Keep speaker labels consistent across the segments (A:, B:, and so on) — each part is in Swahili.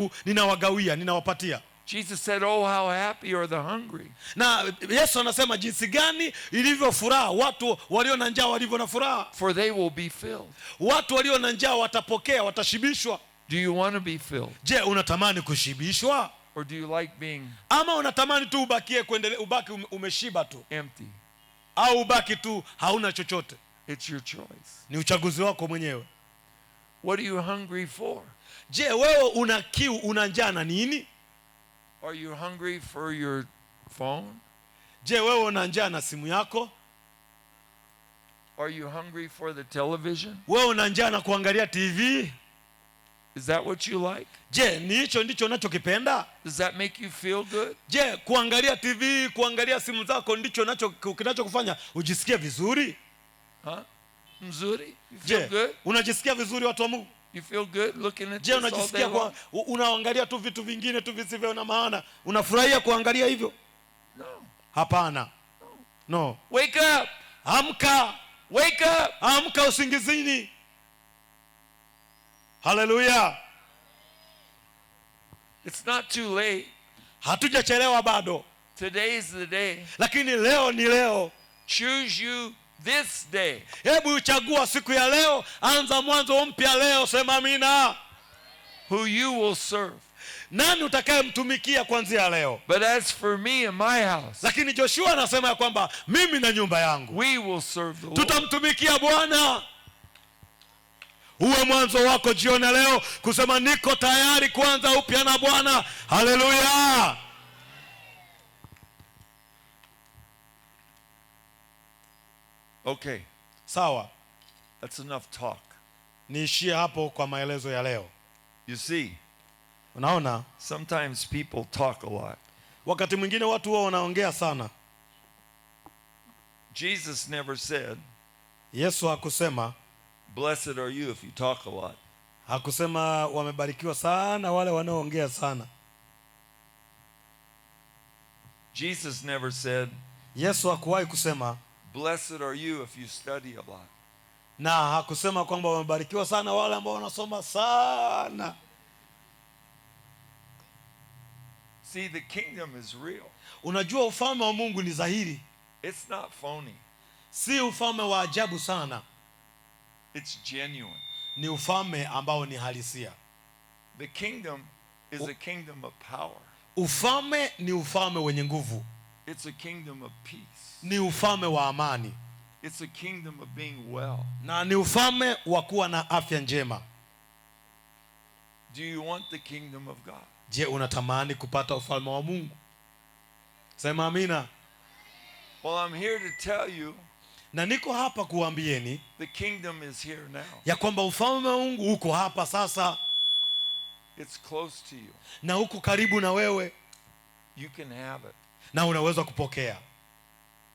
A: wangu ninawagawia, ninawapatia.
B: Jesus said, "Oh, how happy are the hungry."
A: Na Yesu anasema jinsi gani ilivyo furaha watu walio na njaa walivyo na furaha.
B: For they will be filled.
A: Watu walio na njaa watapokea, watashibishwa.
B: Do you want to be filled?
A: Je, unatamani kushibishwa?
B: Or do you like being
A: Ama unatamani tu ubaki umeshiba tu?
B: empty?
A: Au ubaki tu hauna chochote?
B: It's your choice.
A: Ni uchaguzi wako mwenyewe.
B: What are you hungry for?
A: Je, wewe una kiu, una njaa na nini?
B: Are you hungry for your phone?
A: Je, wewe una njaa na simu yako?
B: Are you hungry for the television?
A: Wewe una njaa na kuangalia TV?
B: Is that what you like?
A: Je, ni hicho ndicho unachokipenda?
B: Does that make you feel good?
A: Je, kuangalia TV, kuangalia simu zako ndicho kinachokufanya ujisikie vizuri?
B: Huh? Mzuri? You feel
A: Je,
B: good?
A: unajisikia vizuri watu wa Mungu?
B: You feel good looking at
A: Je,
B: this all day
A: unajisikia
B: long?
A: unaangalia tu vitu vingine tu visivyo na maana? Unafurahia kuangalia hivyo?
B: No.
A: Hapana. No.
B: Wake up!
A: Amka.
B: Wake up!
A: Amka usingizini. Hallelujah.
B: It's not too late.
A: Hatujachelewa bado.
B: Today is the day.
A: Lakini leo ni leo.
B: Choose you this day.
A: Hebu uchagua siku ya leo, anza mwanzo mpya leo, sema amina.
B: Who you will serve.
A: Nani utakayemtumikia kuanzia leo?
B: But as for me and my house,
A: Lakini Joshua anasema ya kwamba mimi na nyumba yangu
B: we will serve the Lord.
A: tutamtumikia Bwana. Uwe mwanzo wako jioni leo kusema niko tayari kuanza upya na Bwana. Haleluya.
B: Okay.
A: Sawa.
B: That's enough talk.
A: Niishie hapo kwa maelezo ya leo.
B: You see,
A: Unaona?
B: sometimes people talk a lot.
A: Wakati mwingine watu wao wanaongea sana.
B: Jesus never said,
A: Yesu hakusema,
B: "Blessed are you if you talk a lot."
A: hakusema wamebarikiwa sana wale wanaoongea sana.
B: Jesus never said,
A: Yesu hakuwahi kusema,
B: "Blessed are you if you study a lot."
A: na hakusema kwamba wamebarikiwa sana wale ambao wanasoma sana.
B: See, the kingdom is real.
A: Unajua ufalme wa Mungu ni dhahiri.
B: It's not phony.
A: Si ufalme wa ajabu sana.
B: It's genuine.
A: Ni ufalme ambao ni halisia.
B: The kingdom is a kingdom of power.
A: Ufalme ni ufalme wenye nguvu.
B: It's a kingdom of peace.
A: Ni ufalme wa amani.
B: It's a kingdom of being well.
A: Na ni ufalme wa kuwa na afya njema.
B: Do you want the kingdom of God?
A: Je, unatamani kupata ufalme wa Mungu? Sema amina.
B: Well, I'm here to tell you,
A: Na niko hapa kuambieni
B: the kingdom is here now.
A: ya kwamba ufalme wa Mungu uko hapa sasa
B: It's close to you.
A: na uko karibu na wewe
B: You can have it.
A: na unaweza kupokea.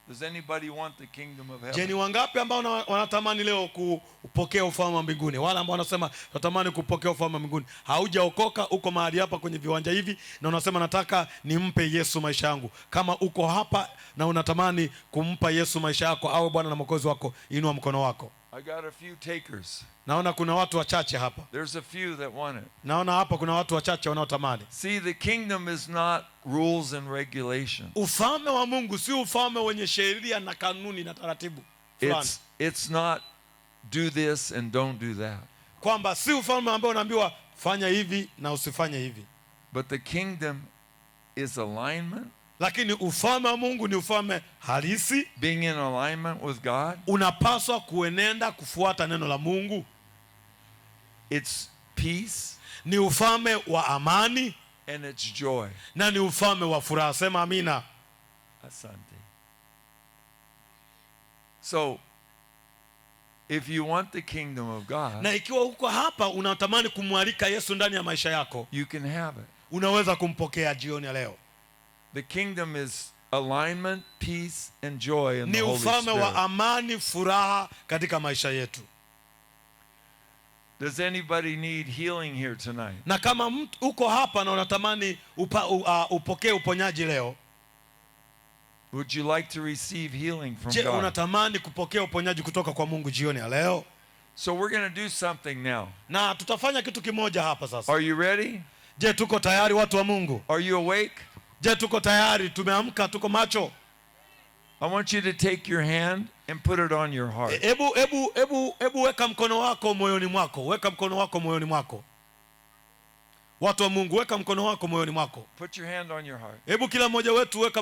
B: Does anybody want the kingdom of
A: Je, ni
B: heaven?
A: wangapi ambao wanatamani leo kupokea ufalme wa mbinguni? Wale ambao wanasema natamani kupokea ufalme wa mbinguni. Haujaokoka, uko mahali hapa kwenye viwanja hivi na unasema nataka nimpe Yesu maisha yangu. Kama uko hapa na unatamani kumpa Yesu maisha yako awe Bwana na Mwokozi wako, inua mkono wako.
B: I got a few takers.
A: Naona kuna watu wachache hapa.
B: There's a few that want it.
A: Naona hapa kuna watu wachache wanaotamani.
B: See, the kingdom is not rules and regulations.
A: Ufalme wa Mungu si ufalme wenye sheria na kanuni na taratibu fulani.
B: It's not do this and don't do that.
A: Kwamba si ufalme ambao unaambiwa fanya hivi na usifanye hivi.
B: But the kingdom is alignment.
A: Lakini ufalme wa Mungu ni ufalme halisi.
B: Being in alignment with God.
A: Unapaswa kuenenda kufuata neno la Mungu.
B: It's peace.
A: Ni ufalme wa amani.
B: And it's joy.
A: Na ni ufalme wa furaha. Sema amina.
B: Asante. So, if you want the kingdom of God,
A: na ikiwa uko hapa unatamani kumwalika Yesu ndani ya maisha yako,
B: you can have it.
A: unaweza kumpokea jioni ya leo.
B: The kingdom is alignment, peace, and joy in the
A: Ni
B: Holy
A: ufalme wa
B: Spirit.
A: amani, furaha katika maisha yetu.
B: Does anybody need healing here tonight?
A: Na kama mtu uko hapa na unatamani upokee uponyaji leo,
B: Would you like to receive healing from
A: je,
B: God?
A: unatamani kupokea uponyaji kutoka kwa Mungu jioni ya leo?
B: So we're going to do something now.
A: Na tutafanya kitu kimoja hapa sasa.
B: Are you ready?
A: Je, tuko tayari watu wa Mungu?
B: Are you awake?
A: Je, tuko tayari? Tumeamka, tuko macho?
B: I want you to take your hand and put it on your heart.
A: Hebu weka mkono wako moyoni mwako. Weka mkono wako moyoni mwako. Watu wa Mungu, weka mkono wako moyoni mwako.
B: Put your hand on your heart.
A: Hebu kila mmoja wetu weka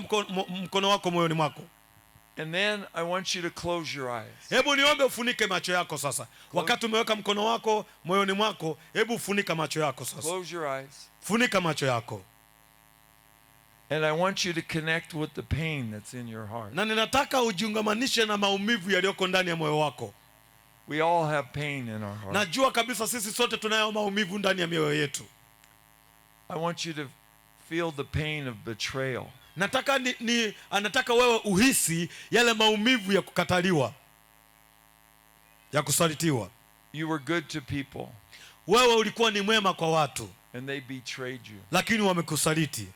A: mkono wako moyoni mwako.
B: And then I want you to close your eyes.
A: Hebu niombe ufunike macho yako sasa. Wakati umeweka mkono wako moyoni mwako, hebu funika macho yako sasa.
B: Close your eyes.
A: Funika macho yako.
B: And I want you to connect with the pain that's in your heart.
A: Na ninataka ujiungamanishe na maumivu yaliyoko ndani ya moyo wako.
B: We all have pain in our heart.
A: Najua kabisa sisi sote tunayo maumivu ndani ya mioyo yetu.
B: I want you to feel the pain of betrayal.
A: Anataka wewe uhisi yale maumivu ya kukataliwa, ya kusalitiwa.
B: You were good to people.
A: Wewe ulikuwa ni mwema kwa watu,
B: And they betrayed you.
A: lakini wamekusaliti.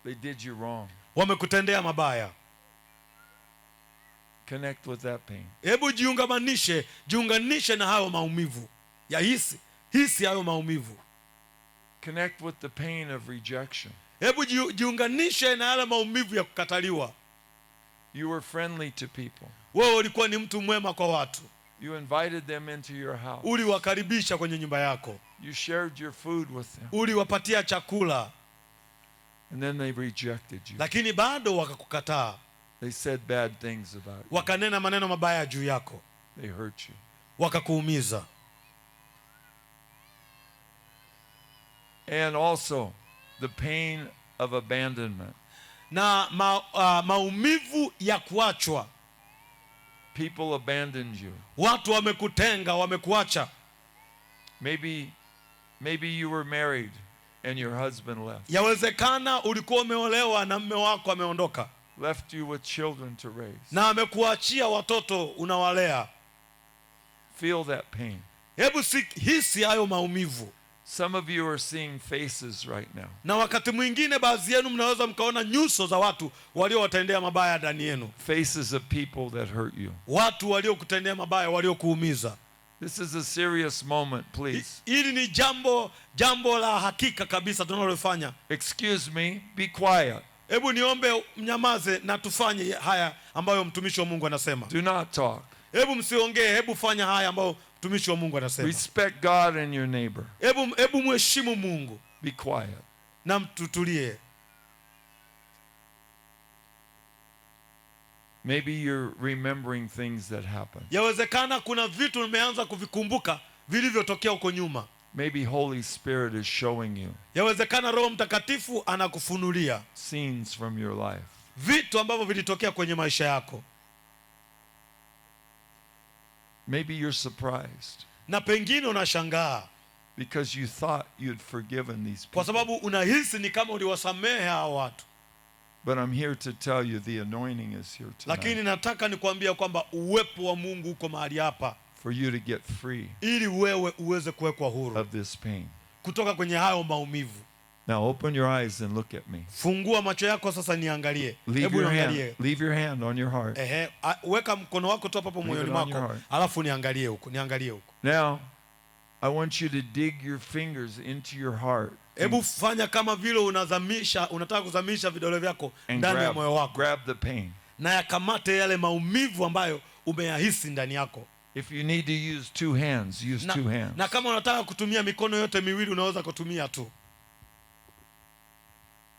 B: They did you wrong.
A: Wamekutendea mabaya.
B: Connect with that pain.
A: Hebu jiunganishe na hayo maumivu. Hisi hayo maumivu.
B: Connect with the pain of rejection.
A: Hebu jiunganishe na yale maumivu ya kukataliwa.
B: You were friendly to people.
A: Wewe ulikuwa ni mtu mwema kwa watu.
B: You invited them into your house.
A: Uliwakaribisha kwenye nyumba yako.
B: You shared your food with them.
A: Uliwapatia chakula.
B: And then they rejected you.
A: Lakini bado wakakukataa.
B: They said bad things about you.
A: Wakanena maneno mabaya juu yako.
B: They hurt you.
A: Wakakuumiza.
B: And also the pain of abandonment.
A: Na maumivu ya kuachwa.
B: People abandoned you.
A: Watu wamekutenga, wamekuacha.
B: Maybe you were married and your husband left.
A: Yawezekana ulikuwa umeolewa na mume wako ameondoka.
B: Left you with children to raise.
A: Na amekuachia watoto unawalea.
B: Feel that pain.
A: Hebu hisi hayo maumivu.
B: Some of you are seeing faces right now.
A: Na wakati mwingine baadhi yenu mnaweza mkaona nyuso za watu waliowatendea mabaya ndani yenu.
B: Faces of people that hurt you.
A: Watu waliokutendea mabaya, waliokuumiza.
B: This is a serious moment, please.
A: Hili ni jambo la hakika kabisa tunalofanya.
B: Excuse me, be quiet.
A: Hebu niombe mnyamaze na tufanye haya ambayo mtumishi wa Mungu anasema.
B: Do not talk.
A: Hebu msiongee, hebu fanya haya ambayo mtumishi wa Mungu anasema.
B: Respect God and your neighbor.
A: Hebu mheshimu Mungu.
B: Be quiet.
A: Na mtutulie.
B: Maybe you're remembering things that happened.
A: Yawezekana kuna vitu umeanza kuvikumbuka vilivyotokea huko nyuma.
B: Maybe Holy Spirit is showing you.
A: Yawezekana Roho Mtakatifu anakufunulia
B: Scenes from your life.
A: vitu ambavyo vilitokea kwenye maisha yako.
B: Maybe you're surprised
A: Na pengine unashangaa
B: because you thought you'd forgiven these
A: kwa
B: people.
A: sababu unahisi ni kama uliwasamehe hao watu.
B: But I'm here to tell you the anointing is here
A: Lakini
B: tonight
A: nataka nikwambia kwamba uwepo wa Mungu uko mahali hapa
B: for you to get free
A: ili wewe uweze kuwekwa huru
B: of this pain.
A: kutoka kwenye hayo maumivu.
B: Now open your eyes and look at me.
A: Fungua macho yako sasa niangalie.
B: Leave your
A: niangalie.
B: hand. Leave your hand on your heart.
A: Weka mkono wako tu hapo moyoni
B: it on your
A: mwako.
B: heart.
A: Alafu niangalie huko.
B: Now, I want you to dig your fingers into your heart
A: Hebu fanya kama vile unataka kuzamisha vidole vyako
B: and
A: ndani ya moyo wako.
B: grab the pain.
A: Na yakamate yale maumivu ambayo umeyahisi ndani yako.
B: If you need to use two hands, use two hands.
A: Na kama unataka kutumia mikono yote miwili unaweza kutumia tu.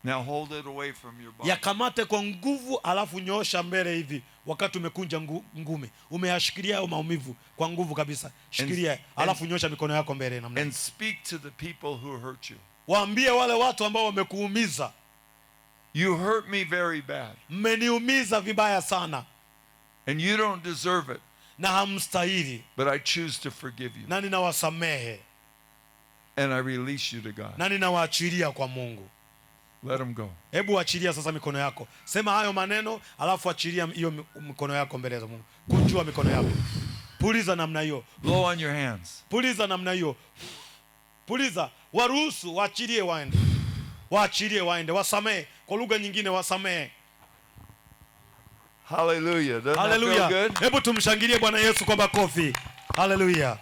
B: Now hold it away from your body.
A: Yakamate kwa nguvu, alafu nyoosha mbele hivi wakati umekunja ngumi. Umeyashikilia hayo maumivu kwa nguvu kabisa. Shikilia, alafu nyosha mikono yako mbele namna.
B: And speak to the people who hurt you.
A: Waambie wale watu ambao wamekuumiza.
B: You hurt me very bad.
A: Mmeniumiza vibaya sana.
B: And you don't deserve it.
A: Na hamstahili.
B: But I choose to forgive you.
A: Na ninawasamehe.
B: And I release you to God.
A: Na ninawaachilia kwa Mungu.
B: Let them go.
A: Hebu achilia sasa mikono yako. Sema hayo maneno, alafu achilia hiyo mikono yako mbele za Mungu. Kunjua mikono yako. Puliza namna hiyo.
B: Blow on your hands.
A: Puliza namna hiyo. Puliza, waruhusu waachilie waende. Waachilie waende, wasamehe. Kwa lugha nyingine wasamehe.
B: Hallelujah. Doesn't that
A: Hallelujah.
B: feel good?
A: Hebu tumshangilie Bwana Yesu kwa makofi. Hallelujah.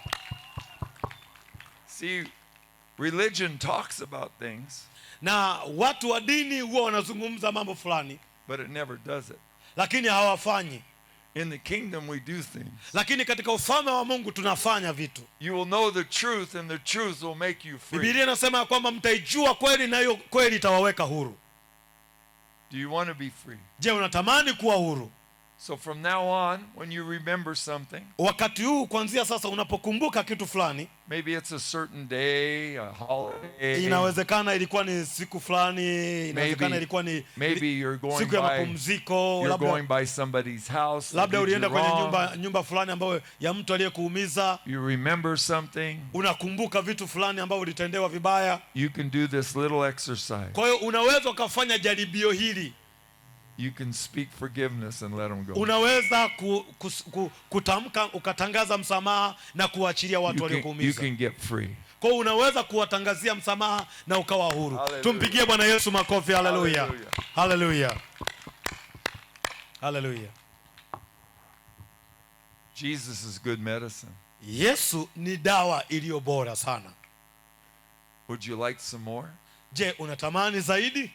B: See, Religion talks about things,
A: na watu wa dini huwa wanazungumza mambo fulani,
B: but it never does it.
A: lakini hawafanyi.
B: In the kingdom we do things.
A: Lakini katika ufalme wa Mungu tunafanya vitu.
B: You will know the truth and the truth will make you free.
A: Biblia inasema kwamba mtaijua kweli na hiyo kweli itawaweka huru.
B: Do you want to be free?
A: Je, unatamani kuwa huru?
B: So from now on, when you remember something,
A: Wakati huu kuanzia sasa unapokumbuka kitu fulani,
B: maybe it's a certain day, a holiday.
A: inawezekana ilikuwa ni siku fulani, inawezekana ilikuwa ni
B: Maybe you're going
A: siku ya
B: by,
A: mapumziko,
B: you're going by somebody's house. that
A: labda
B: did you
A: ulienda kwenye
B: wrong.
A: nyumba fulani ambayo ya mtu aliyekuumiza.
B: You remember something.
A: Unakumbuka vitu fulani ambavyo ulitendewa vibaya.
B: You can do this little exercise.
A: Kwa hiyo unaweza ukafanya jaribio hili.
B: You can speak forgiveness and let them go.
A: Unaweza kutamka ukatangaza msamaha na kuachilia watu
B: You
A: waliokuumiza.
B: can get free.
A: Kwa hiyo unaweza kuwatangazia msamaha na ukawa huru.
B: Hallelujah.
A: Tumpigie Bwana Yesu makofi. Haleluya. Haleluya. Haleluya.
B: Jesus is good medicine.
A: Yesu ni dawa iliyo bora sana.
B: Would you like some more?
A: Je, unatamani zaidi?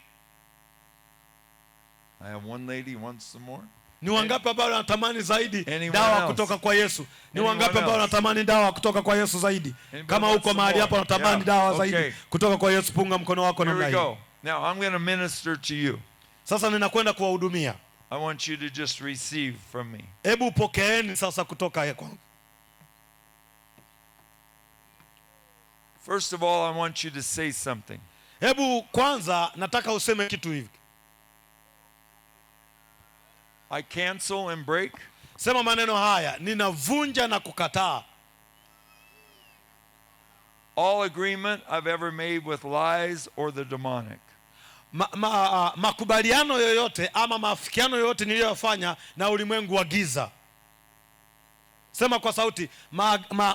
B: I have one lady who wants some more.
A: Ni wangapi ambao wanatamani zaidi
B: Anyone
A: dawa
B: else?
A: kutoka kwa Yesu? Ni
B: Anyone
A: wangapi ambao
B: else?
A: wanatamani dawa kutoka kwa Yesu zaidi?
B: Anybody
A: Kama
B: want
A: uko
B: some
A: mahali
B: more?
A: hapa unatamani
B: Yeah.
A: dawa
B: Okay.
A: zaidi kutoka kwa Yesu, punga mkono wako
B: Here
A: namna
B: we
A: hii.
B: go. Now I'm going to minister to you.
A: Sasa ninakwenda kuwahudumia.
B: I want you to just receive from me.
A: Hebu pokeeni sasa kutoka kwangu.
B: First of all, I want you to say something.
A: Hebu kwanza nataka useme kitu hivi.
B: I cancel and break
A: Sema maneno haya, ninavunja na kukataa
B: all agreement I've ever made with lies or the demonic.
A: makubaliano yoyote ama maafikiano yoyote niliyofanya na ulimwengu wa giza. Sema kwa sauti,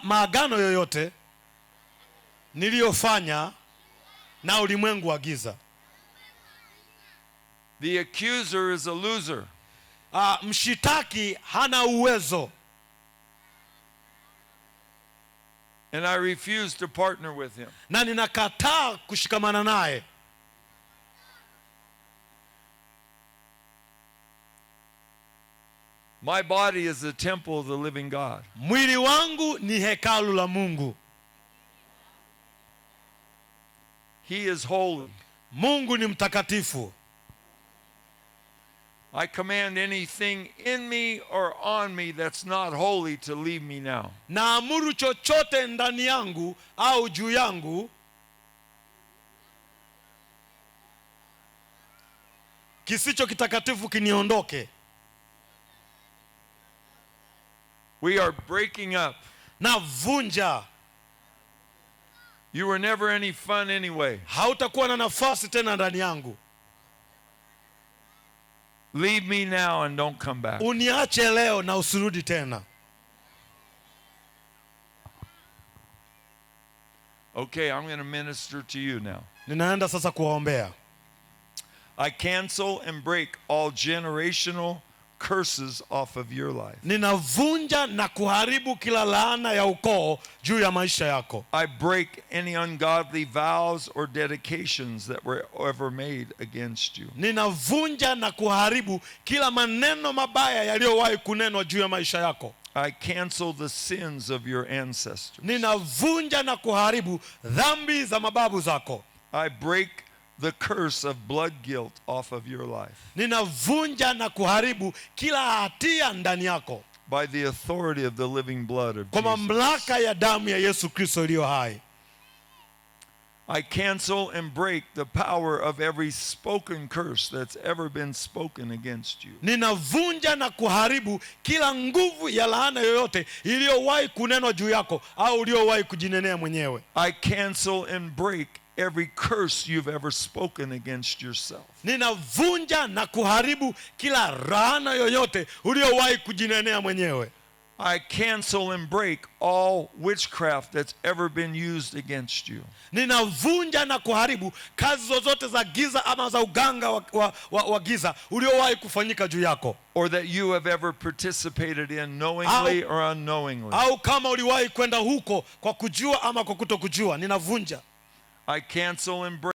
A: maagano yoyote niliyofanya na ulimwengu wa giza.
B: The accuser is a loser.
A: Mshitaki hana uwezo.
B: And I refuse to partner with him.
A: Na ninakataa kushikamana naye.
B: My body is the temple of the living God.
A: Mwili wangu ni hekalu la Mungu.
B: He is holy.
A: Mungu ni mtakatifu.
B: I command anything in me or on me that's not holy to leave me now.
A: Naamuru chochote ndani yangu au juu yangu kisicho kitakatifu kiniondoke.
B: We are breaking up.
A: Navunja.
B: You were never any fun anyway.
A: Hautakuwa na nafasi tena ndani yangu.
B: Leave me now and don't come back.
A: Uniache leo na usirudi tena.
B: Okay, I'm going to minister to you now.
A: Ninaenda sasa kuwaombea.
B: I cancel and break all generational curses off of your life.
A: Ninavunja na kuharibu kila laana ya ukoo juu ya maisha yako.
B: I break any ungodly vows or dedications that were ever made against you.
A: Ninavunja na kuharibu kila maneno mabaya yaliyowahi kunenwa juu ya maisha yako.
B: I cancel the sins of your ancestors.
A: Ninavunja na kuharibu dhambi za mababu zako.
B: I break the curse of blood guilt off of your life.
A: Ninavunja na kuharibu kila hatia ndani yako
B: By the authority of the living blood of
A: kwa
B: Jesus.
A: mamlaka ya damu ya Yesu Kristo iliyo hai.
B: I cancel and break the power of every spoken curse that's ever been spoken against you.
A: Ninavunja na kuharibu kila nguvu ya laana yoyote iliyowahi kunenwa juu yako au uliyowahi kujinenea mwenyewe.
B: I cancel and break every curse you've ever spoken against yourself.
A: Ninavunja na kuharibu kila laana yoyote uliyowahi kujinenea mwenyewe.
B: I cancel and break all witchcraft that's ever been used against you.
A: Ninavunja na kuharibu kazi zozote za giza ama za uganga wa giza uliowahi kufanyika juu yako.
B: Or that you have ever participated in knowingly or unknowingly.
A: Au kama uliwahi kwenda huko kwa kujua ama kwa kutokujua, ninavunja.
B: I cancel and break